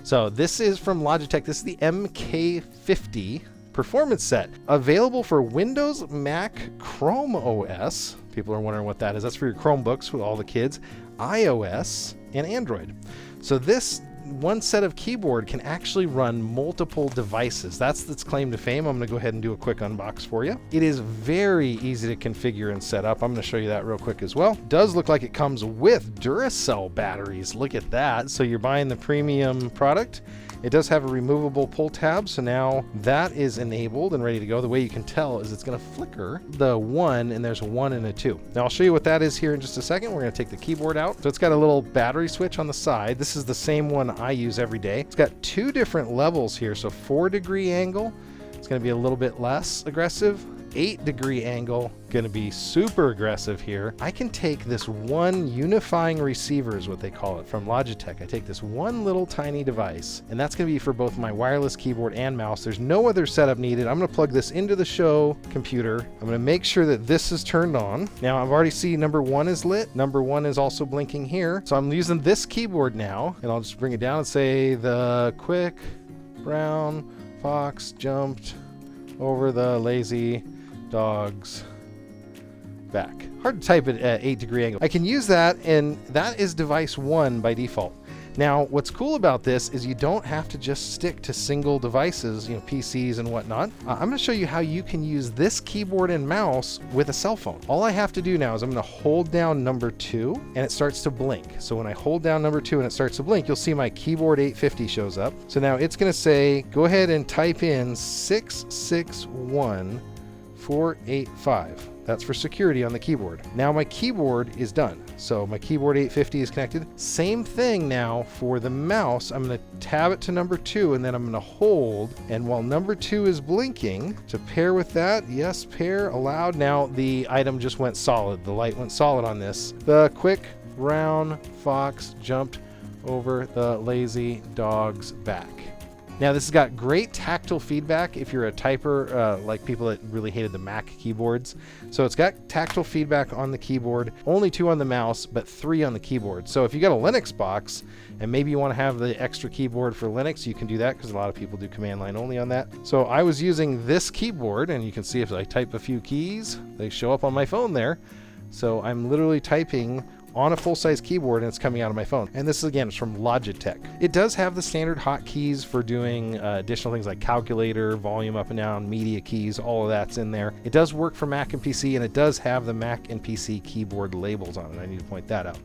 So this is from Logitech. This is the MK850 performance set, available for Windows, Mac, Chrome OS. People are wondering what that is. That's for your Chromebooks with all the kids, iOS, and Android. So this one set of keyboard can actually run multiple devices. That's its claim to fame. I'm going to go ahead and do a quick unbox for you. It is very easy to configure and set up. I'm going to show you that real quick as well. It does look like it comes with Duracell batteries. Look at that. So you're buying the premium product. It does have a removable pull tab, so now that is enabled and ready to go. The way you can tell is it's going to flicker the 1, and there's a 1 and a 2. Now I'll show you what that is here in just a second. We're going to take the keyboard out. So it's got a little battery switch on the side. This is the same one I use every day. It's got 2 different levels here. So 4-degree angle, it's going to be a little bit less aggressive. 8-degree angle, going to be super aggressive here. I can take this one unifying receiver is what they call it from Logitech. I take this one little tiny device, and that's going to be for both my wireless keyboard and mouse. There's no other setup needed. I'm going to plug this into the show computer. I'm going to make sure that this is turned on. Now I've already seen number 1 is lit. Number 1 is also blinking here. So I'm using this keyboard now, and I'll just bring it down and say the quick brown fox jumped over the lazy dog's back. Hard to type it at 8-degree angle. I can use that, and that is device 1 by default. Now, what's cool about this is you don't have to just stick to single devices, PCs and whatnot. I'm going to show you how you can use this keyboard and mouse with a cell phone. All I have to do now is I'm going to hold down number 2, and it starts to blink. So when I hold down number 2 and it starts to blink, you'll see my keyboard 850 shows up. So now it's going to say, go ahead and type in 661485. That's for security on the keyboard. Now my keyboard is done. So my keyboard 850 is connected. Same thing now for the mouse. I'm going to tab it to number 2, and then I'm going to hold. And while number 2 is blinking, to pair with that, yes, pair, allowed. Now the item just went solid. The light went solid on this. The quick brown fox jumped over the lazy dog's back. Now this has got great tactile feedback if you're a typer, like people that really hated the Mac keyboards. So it's got tactile feedback on the keyboard, only 2 on the mouse, but 3 on the keyboard. So if you got a Linux box and maybe you want to have the extra keyboard for Linux, you can do that because a lot of people do command line only on that. So I was using this keyboard, and you can see if I type a few keys, they show up on my phone there. So I'm literally typing on a full-size keyboard, and it's coming out of my phone. And this, again, is from Logitech. It does have the standard hotkeys for doing additional things like calculator, volume up and down, media keys, all of that's in there. It does work for Mac and PC, and it does have the Mac and PC keyboard labels on it. I need to point that out.